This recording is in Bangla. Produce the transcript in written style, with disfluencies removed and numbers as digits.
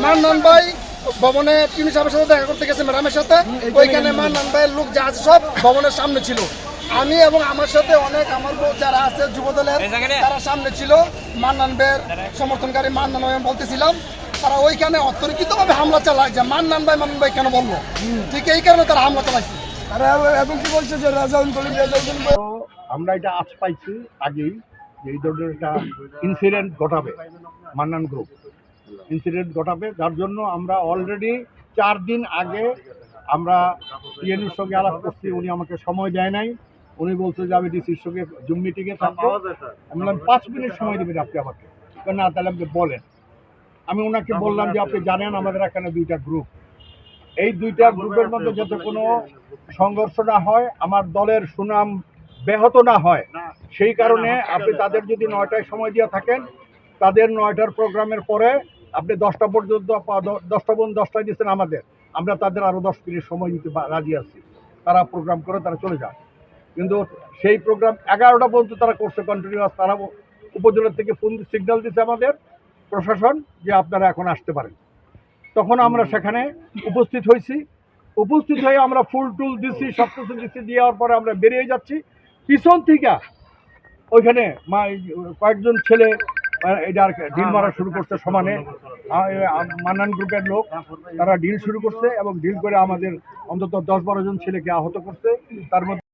মান্নান ভাই ভবনে তিনি সাহেবের সাথে দেখা করতে গেছে ম্যাডামের সাথে। ওইখানে মান্নান ভাইয়ের লোক যা আছে সব ভবনের সামনে ছিল। আমি এবং আমার সাথে অনেক আমার যারা আছে যুবদলের তারা সামনে ছিল। মান্নান ভাইয়ের সমর্থনকারী মান্নান ভাই বলতেছিলাম, তারা ওইখানে অতর্কিতভাবে হামলা চালায় যে মান্নান ভাই কেন বলবো, ঠিক এই কারণে তারা হামলা চালাইছে। এখন কি বলছে যে আমরা এটা আজ পাইছি আগেই যে এই ধরনের একটা ইনসিডেন্ট ঘটাবে, মান্নান গ্রুপ ইনসিডেন্ট ঘটাবে, যার জন্য আমরা অলরেডি 4 দিন আগে আমরা পিএনইর সঙ্গে আলাপ করছি। উনি আমাকে সময় দেয় নাই, উনি বলছে যে আমি ডিসির সঙ্গে জুম মিটিংয়ে থাকবো। আমি বললাম 5 মিনিট সময় দেবেন আপনি আমাকে, না তাহলে আমাকে বলেন। আমি ওনাকে বললাম যে আপনি জানেন আমাদের এখানে 2টা গ্রুপ, এই 2টা গ্রুপের মধ্যে যাতে কোনো সংঘর্ষ না হয়, আমার দলের সুনাম ব্যাহত না হয়, সেই কারণে আপনি তাদের যদি 9টায় সময় দিয়ে থাকেন, তাদের 9টার প্রোগ্রামের পরে আপনি 10টা পর্যন্ত 10টা পর্যন্ত 10টায় দিচ্ছেন আমাদের, আমরা তাদের আরও 10 মিনিট সময় দিতে রাজি আছি। তারা প্রোগ্রাম করে তারা চলে যায়, কিন্তু সেই প্রোগ্রাম 11টা পর্যন্ত তারা করছে কন্টিনিউয়াস। তারা উপজেলা থেকে ফোন সিগন্যাল দিচ্ছে আমাদের প্রশাসন যে আপনারা এখন আসতে পারেন। তখন আমরা সেখানে উপস্থিত হয়েছি, উপস্থিত হয়ে আমরা ফুল টুল দিচ্ছি, সব কিছু দিচ্ছি, দেওয়ার পরে আমরা বেরিয়ে যাচ্ছি। পিছন থেকে ওইখানে কয়েকজন ছেলে এটা আর ঢিল মারা শুরু করছে সমানে। মান্নান গ্রুপের লোক তারা ঢিল শুরু করছে এবং ঢিল করে আমাদের অন্তত 10-12 জন ছেলেকে আহত করছে। তার মধ্যে